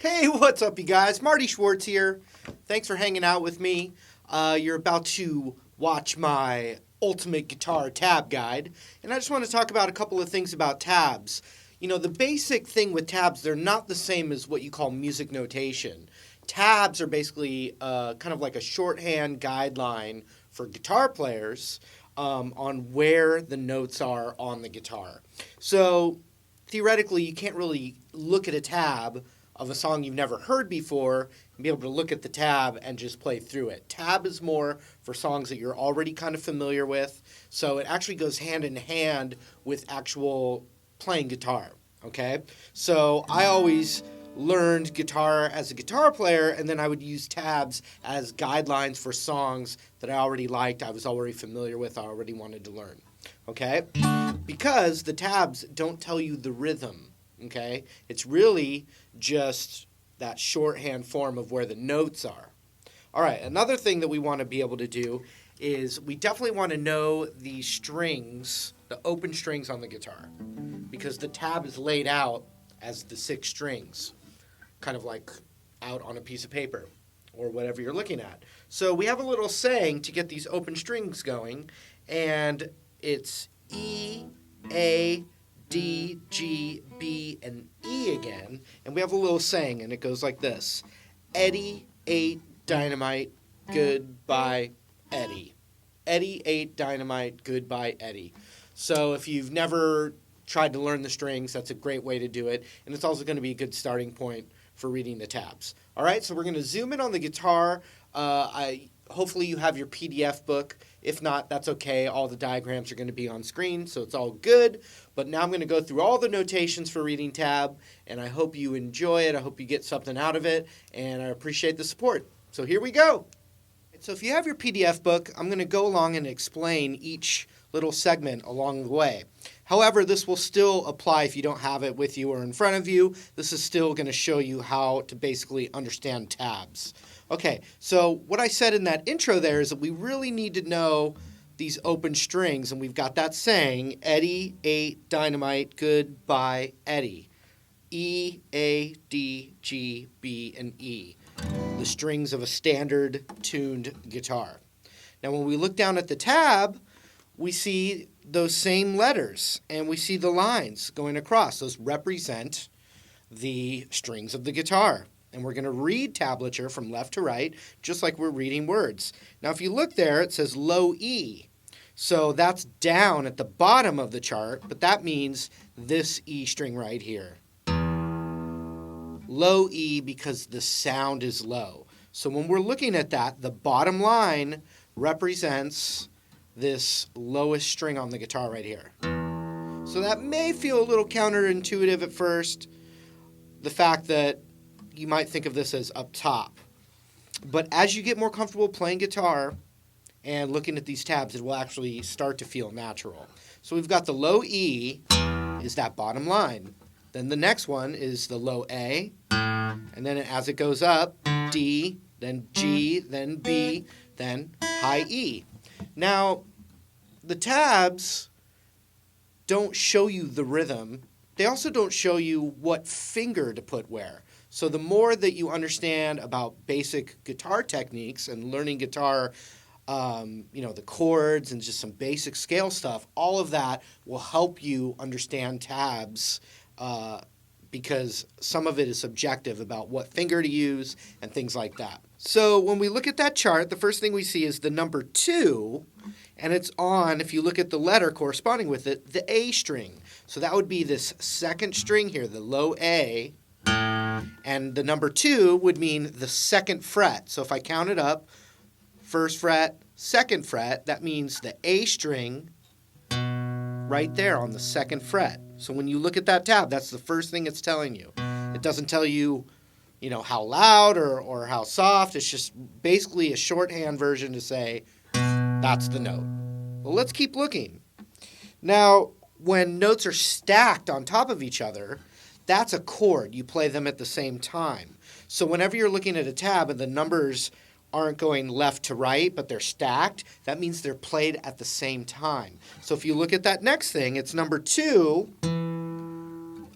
Hey, what's up, you guys? Marty Schwartz here. Thanks for hanging out with me. You're about to watch my ultimate guitar tab guide, and I just want to talk about a couple of things about tabs. You know, the basic thing with tabs, they're not the same as what you call music notation. Tabs are basically kind of like a shorthand guideline for guitar players on where the notes are on the guitar. So, theoretically, you can't really look at a tab of a song you've never heard before and be able to look at the tab and just play through it. Tab is more for songs that you're already kind of familiar with, so it actually goes hand in hand with actual playing guitar, okay? So I always learned guitar as a guitar player, and then I would use tabs as guidelines for songs that I already liked, I was already familiar with, I already wanted to learn, okay? Because the tabs don't tell you the rhythm. Okay, it's really just that shorthand form of where the notes are. All right, another thing that we want to be able to do is we definitely want to know the strings, the open strings on the guitar, because the tab is laid out as the 6 strings, kind of like out on a piece of paper or whatever you're looking at. So we have a little saying to get these open strings going, and it's E, A, D, G, B, and E again, and we have a little saying, and it goes like this: Eddie ate dynamite, goodbye, Eddie. Eddie ate dynamite, goodbye, Eddie. So if you've never tried to learn the strings, that's a great way to do it, and it's also going to be a good starting point for reading the tabs. All right, so we're going to zoom in on the guitar. Hopefully you have your PDF book. If not, that's okay. All the diagrams are going to be on screen, so it's all good. But now I'm going to go through all the notations for reading tab, and I hope you enjoy it. I hope you get something out of it, and I appreciate the support. So here we go. So if you have your PDF book, I'm going to go along and explain each little segment along the way. However, this will still apply if you don't have it with you or in front of you. This is still going to show you how to basically understand tabs. Okay, so what I said in that intro there is that we really need to know these open strings, and we've got that saying, Eddie ate dynamite, goodbye, Eddie. E, A, D, G, B, and E, the strings of a standard tuned guitar. Now when we look down at the tab, we see those same letters, and we see the lines going across. Those represent the strings of the guitar. And we're going to read tablature from left to right, just like we're reading words. Now, if you look there, it says low E. So that's down at the bottom of the chart, but that means this E string right here. Low E because the sound is low. So when we're looking at that, the bottom line represents this lowest string on the guitar right here. So that may feel a little counterintuitive at first, the fact that you might think of this as up top. But as you get more comfortable playing guitar and looking at these tabs, it will actually start to feel natural. So we've got the low E is that bottom line. Then the next one is the low A. And then as it goes up, D, then G, then B, then high E. Now, the tabs don't show you the rhythm. They also don't show you what finger to put where. So the more that you understand about basic guitar techniques and learning guitar, the chords and just some basic scale stuff, all of that will help you understand tabs because some of it is subjective about what finger to use and things like that. So when we look at that chart, the first thing we see is the number 2, and it's on, if you look at the letter corresponding with it, the A string. So that would be this second string here, the low A. And the number 2 would mean the second fret. So if I count it up, first fret, second fret, that means the A string right there on the second fret. So when you look at that tab, that's the first thing it's telling you. It doesn't tell you, how loud or how soft. It's just basically a shorthand version to say that's the note. Well, let's keep looking. Now, when notes are stacked on top of each other, that's a chord. You play them at the same time. So whenever you're looking at a tab and the numbers aren't going left to right, but they're stacked, that means they're played at the same time. So if you look at that next thing, it's number 2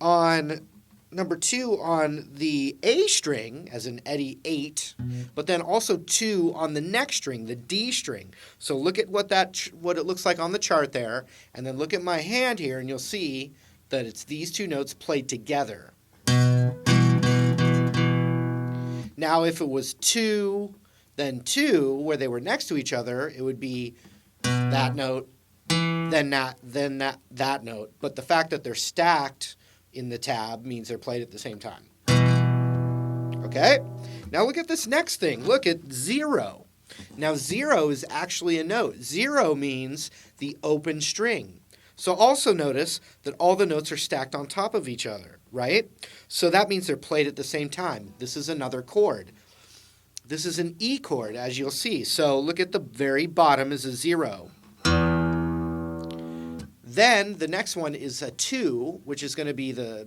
on number 2 on the A string, as in Eddie 8, but then also 2 on the next string, the D string. So look at what it looks like on the chart there, and then look at my hand here, and you'll see that it's these 2 notes played together. Now, if it was 2, then 2, where they were next to each other, it would be that note, then that note. But the fact that they're stacked in the tab means they're played at the same time. Okay? Now look at this next thing. Look at 0. Now 0 is actually a note. 0 means the open string. So also notice that all the notes are stacked on top of each other, right? So that means they're played at the same time. This is another chord. This is an E chord, as you'll see. So look at the very bottom is a 0. Then the next one is a 2, which is going to be the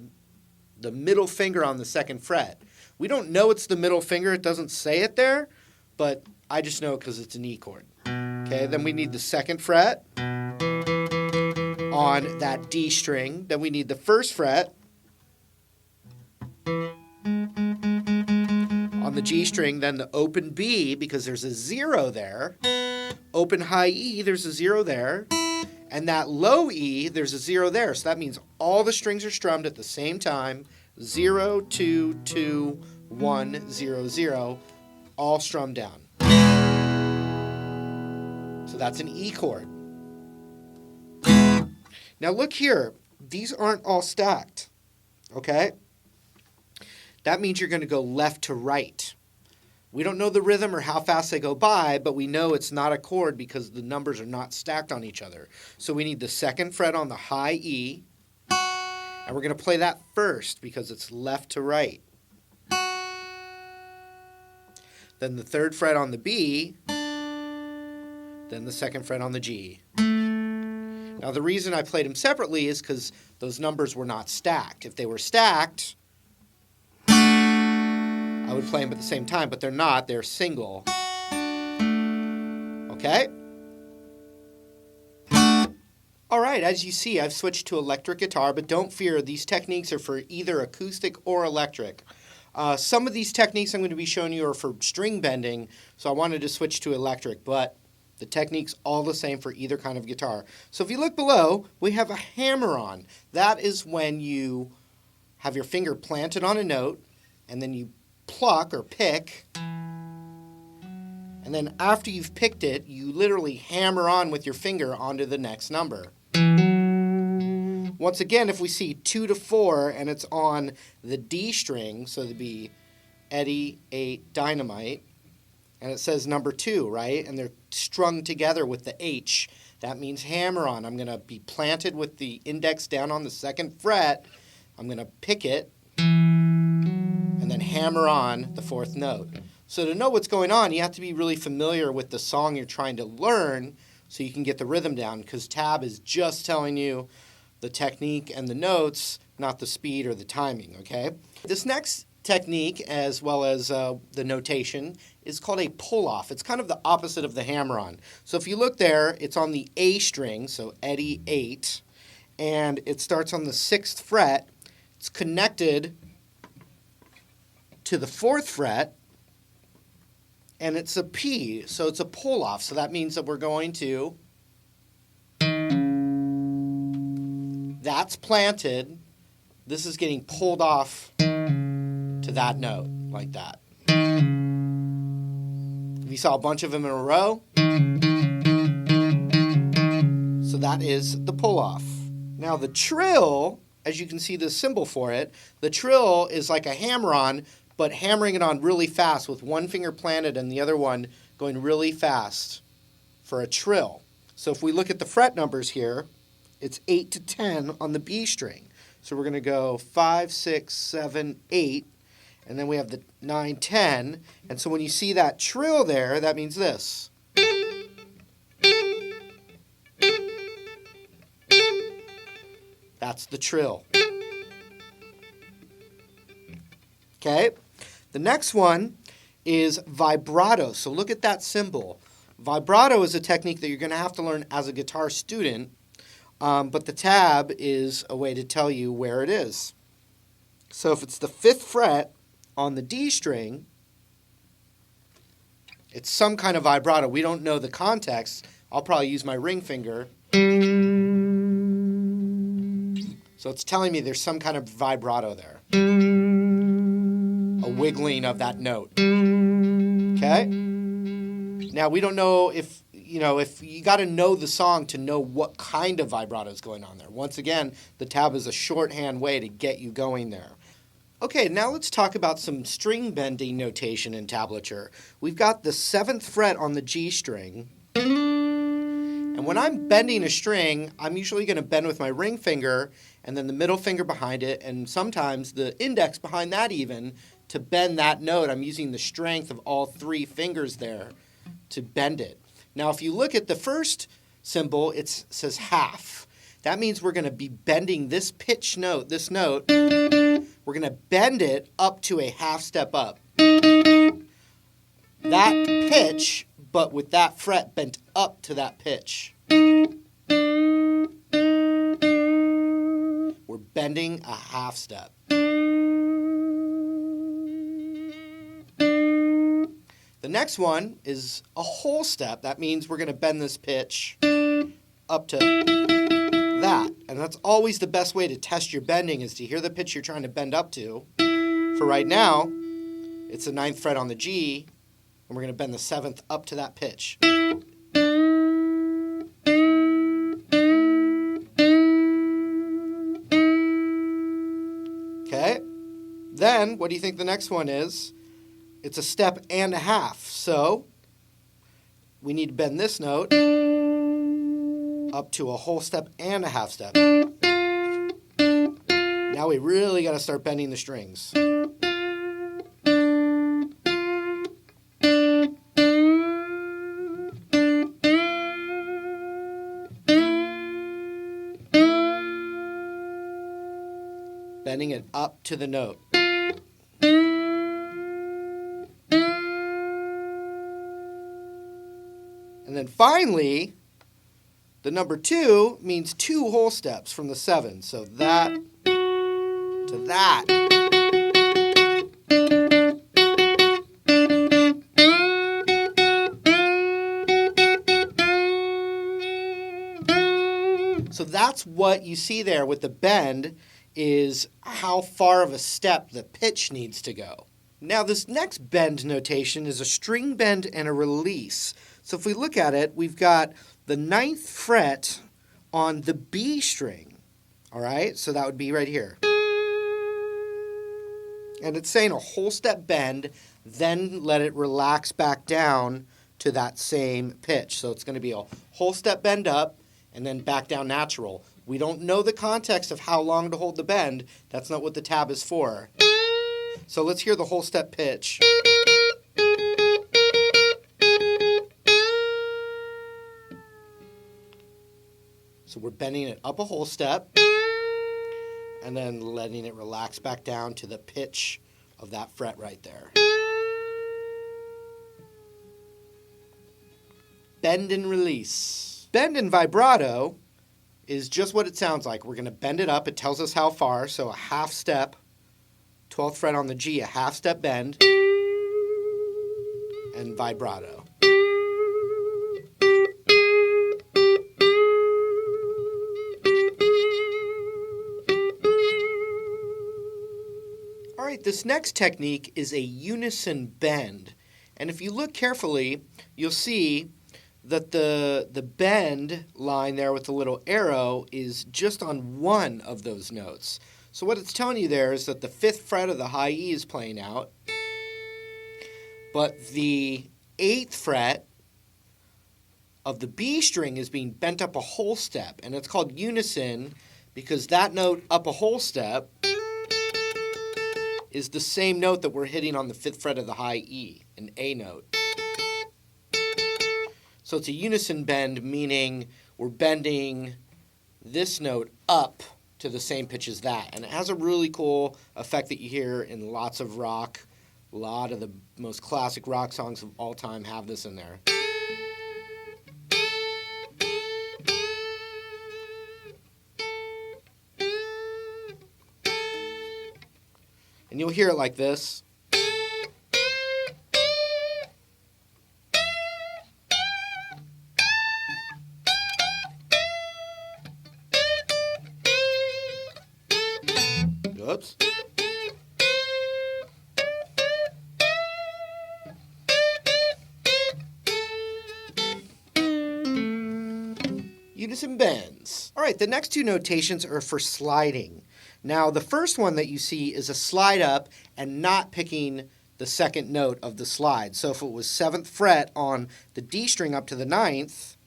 middle finger on the 2nd fret. We don't know it's the middle finger. It doesn't say it there, but I just know it because it's an E chord. Okay, then we need the 2nd fret on that D string. Then we need the 1st fret on the G string, then the open B, because there's a 0 there. Open high E, there's a 0 there. And that low E, there's a 0 there. So that means all the strings are strummed at the same time. 0, 2, 2, 1, 0, 0, all strummed down. So that's an E chord. Now look here. These aren't all stacked. Okay? That means you're going to go left to right. We don't know the rhythm or how fast they go by, but we know it's not a chord because the numbers are not stacked on each other. So we need the 2nd fret on the high E, and we're going to play that first because it's left to right. Then the 3rd fret on the B, then the 2nd fret on the G. Now the reason I played them separately is because those numbers were not stacked. If they were stacked, I would play them at the same time, but they're not. They're single. Okay? All right, as you see, I've switched to electric guitar, but don't fear. These techniques are for either acoustic or electric. Some of these techniques I'm going to be showing you are for string bending, so I wanted to switch to electric, but the technique's all the same for either kind of guitar. So if you look below, we have a hammer-on. That is when you have your finger planted on a note, and then you pluck or pick, and then after you've picked it, you literally hammer on with your finger onto the next number. Once again, if we see 2 to 4 and it's on the D string, so it'd be Eddie 8 Dynamite, and it says number 2, right? And they're strung together with the H. That means hammer on. I'm going to be planted with the index down on the 2nd fret. I'm going to pick it, and then hammer on the 4th note. So to know what's going on, you have to be really familiar with the song you're trying to learn so you can get the rhythm down, because tab is just telling you the technique and the notes, not the speed or the timing, okay? This next technique, as well as the notation, is called a pull-off. It's kind of the opposite of the hammer-on. So if you look there, it's on the A string, so Eddie 8, and it starts on the 6th fret. It's connected to the 4th fret, and it's a P, so it's a pull-off. So that means that we're going to, that's planted, this is getting pulled off to that note, like that. If you saw a bunch of them in a row, so that is the pull-off. Now the trill, as you can see the symbol for it, the trill is like a hammer-on, but hammering it on really fast with one finger planted and the other one going really fast for a trill. So if we look at the fret numbers here, it's 8 to 10 on the B string. So we're going to go 5, 6, 7, 8, and then we have the 9, 10. And so when you see that trill there, that means this. That's the trill. Okay? The next one is vibrato. So look at that symbol. Vibrato is a technique that you're going to have to learn as a guitar student, but the tab is a way to tell you where it is. So if it's the 5th fret on the D string, it's some kind of vibrato. We don't know the context. I'll probably use my ring finger. So it's telling me there's some kind of vibrato there. A wiggling of that note. Okay? Now we don't know if you got to know the song to know what kind of vibrato is going on there. Once again, the tab is a shorthand way to get you going there. Okay, now let's talk about some string bending notation in tablature. We've got the 7th fret on the G string. And when I'm bending a string, I'm usually going to bend with my ring finger and then the middle finger behind it, and sometimes the index behind that even, to bend that note. I'm using the strength of all 3 fingers there to bend it. Now, if you look at the first symbol, it says half. That means we're going to be bending this pitch note, this note. We're going to bend it up to a half step up. That pitch, but with that fret bent up to that pitch. We're bending a half step. The next one is a whole step. That means we're going to bend this pitch up to that. And that's always the best way to test your bending, is to hear the pitch you're trying to bend up to. For right now, it's the 9th fret on the G, and we're going to bend the 7th up to that pitch. Okay? Then, what do you think the next one is? It's a step and a half. So, we need to bend this note up to a whole step and a half step. Now we really got to start bending the strings. Bending it up to the note. And then finally, the number 2 means 2 whole steps from the 7. So that to that. So that's what you see there with the bend, is how far of a step the pitch needs to go. Now this next bend notation is a string bend and a release. So if we look at it, we've got the 9th fret on the B string. All right, so that would be right here. And it's saying a whole step bend, then let it relax back down to that same pitch. So it's going to be a whole step bend up and then back down natural. We don't know the context of how long to hold the bend. That's not what the tab is for. So let's hear the whole step pitch. So we're bending it up a whole step and then letting it relax back down to the pitch of that fret right there. Bend and release. Bend and vibrato is just what it sounds like. We're going to bend it up. It tells us how far. So a half step, 12th fret on the G, a half step bend, and vibrato. All right, this next technique is a unison bend. And if you look carefully, you'll see that the bend line there with the little arrow is just on one of those notes. So what it's telling you there is that the 5th fret of the high E is playing out, but the 8th fret of the B string is being bent up a whole step, and it's called unison because that note up a whole step is the same note that we're hitting on the 5th fret of the high E, an A note. So it's a unison bend, meaning we're bending this note up to the same pitch as that. And it has a really cool effect that you hear in lots of rock. A lot of the most classic rock songs of all time have this in there. And you'll hear it like this. Oops. Unison bends. All right, the next two notations are for sliding. Now, the first one that you see is a slide up and not picking the second note of the slide. So if it was 7th fret on the D string up to the 9th,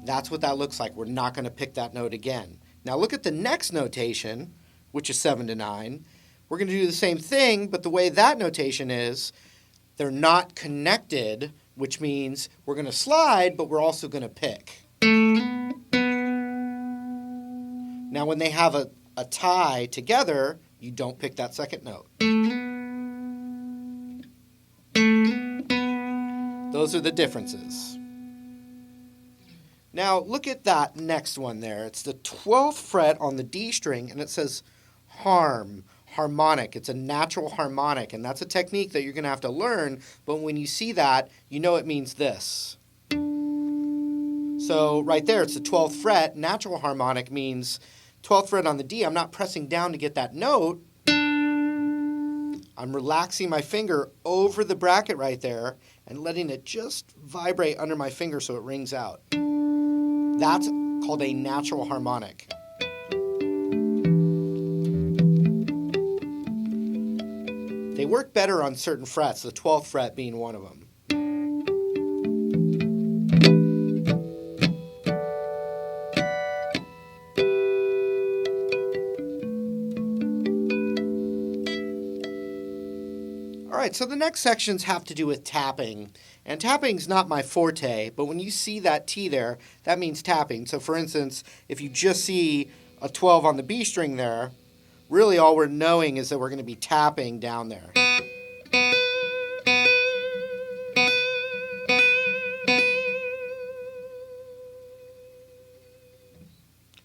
that's what that looks like. We're not going to pick that note again. Now look at the next notation, which is 7 to 9. We're going to do the same thing, but the way that notation is, they're not connected, which means we're going to slide, but we're also going to pick. Now when they have a tie together, you don't pick that second note. Those are the differences. Now look at that next one there. It's the 12th fret on the D string, and it says harmonic. It's a natural harmonic, and that's a technique that you're going to have to learn, but when you see that, you know it means this. So right there, it's the 12th fret. Natural harmonic means 12th fret on the D. I'm not pressing down to get that note. I'm relaxing my finger over the bracket right there and letting it just vibrate under my finger so it rings out. That's called a natural harmonic. They work better on certain frets, the 12th fret being one of them. All right, so the next sections have to do with tapping. And tapping's not my forte, but when you see that T there, that means tapping. So for instance, if you just see a 12 on the B string there, really all we're knowing is that we're going to be tapping down there.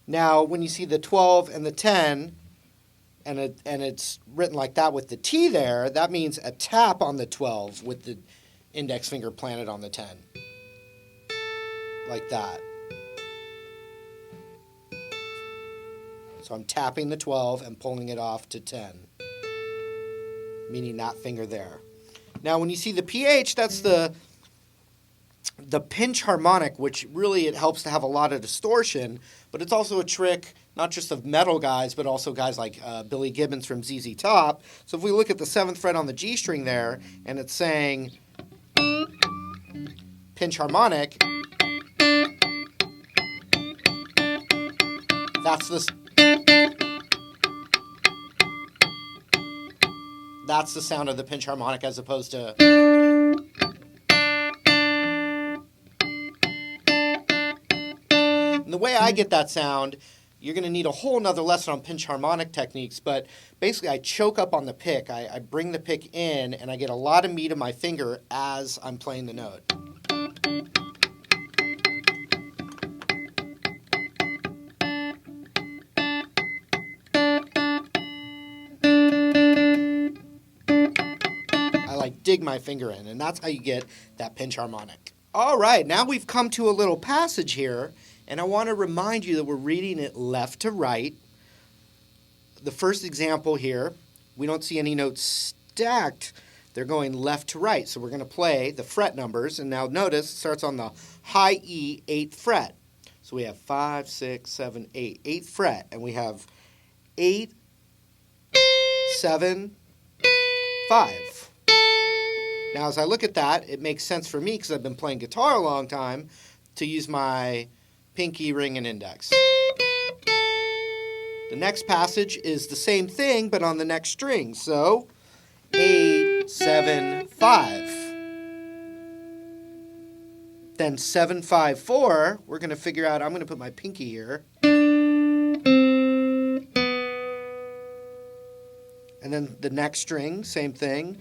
Now, when you see the 12 and the 10, and it's written like that with the T there, that means a tap on the 12 with the index finger planted on the 10. Like that. So I'm tapping the 12 and pulling it off to 10, meaning that finger there. Now when you see the PH, that's the pinch harmonic, which really it helps to have a lot of distortion, but it's also a trick not just of metal guys, but also guys like Billy Gibbons from ZZ Top. So if we look at the 7th fret on the G string there, and it's saying pinch harmonic, that's the sound of the pinch harmonic as opposed to. And the way I get that sound, you're going to need a whole nother lesson on pinch harmonic techniques, but basically I choke up on the pick. I bring the pick in, and I get a lot of meat in my finger as I'm playing the note. I dig my finger in, and that's how you get that pinch harmonic. All right, now we've come to a little passage here, and I want to remind you that we're reading it left to right. The first example here, we don't see any notes stacked. They're going left to right, so we're going to play the fret numbers, and now notice it starts on the high E, 8th fret. So we have 5, 6, 7, 8, 8th fret, and we have 8, 7, 5. Now, as I look at that, it makes sense for me, because I've been playing guitar a long time, to use my pinky, ring, and index. The next passage is the same thing, but on the next string. So, 8, 7, 5. Then 7, 5, 4, we're going to figure out, I'm going to put my pinky here. And then the next string, same thing.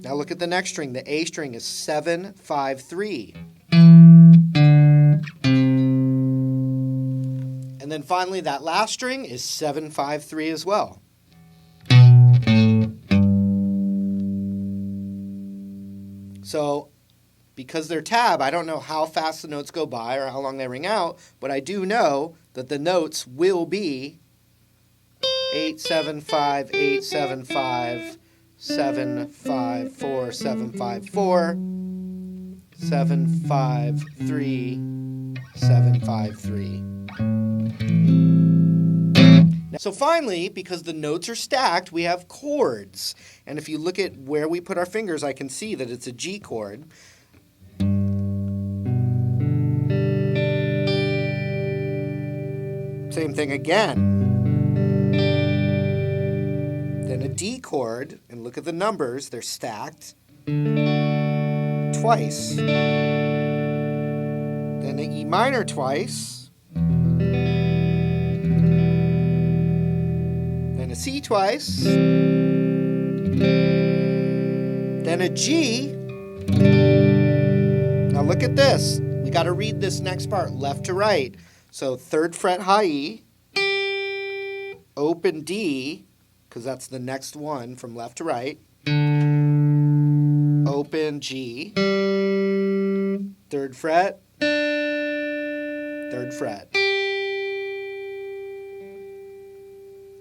Now look at the next string. The A string is 7, 5, 3. And then finally, that last string is 7-5-3 as well. So, because they're tab, I don't know how fast the notes go by or how long they ring out, but I do know that the notes will be 8-7-5, 8-7-5, 7-5-4, 7-5-4, 7-5-3, 7-5-3. So finally, because the notes are stacked, we have chords. And if you look at where we put our fingers, I can see that it's a G chord. Same thing again. Then a D chord, and look at the numbers, they're stacked twice. Then an E minor twice. Then a C twice. Then a G. Now look at this. We got to read this next part left to right. So 3rd fret high E, open D, because that's the next one from left to right, open G, 3rd fret, 3rd fret.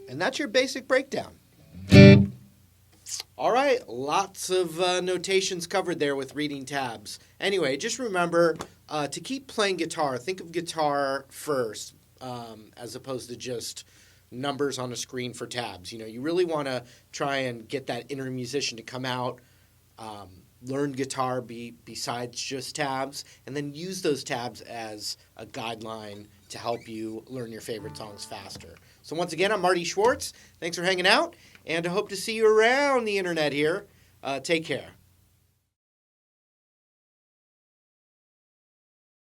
And that's your basic breakdown. All right, lots of notations covered there with reading tabs. Anyway, just remember to keep playing guitar, think of guitar first as opposed to just numbers on a screen for tabs. You know, you really want to try and get that inner musician to come out, learn guitar besides just tabs, and then use those tabs as a guideline to help you learn your favorite songs faster. So once again, I'm Marty Schwartz. Thanks for hanging out, and I hope to see you around the internet here. Take care.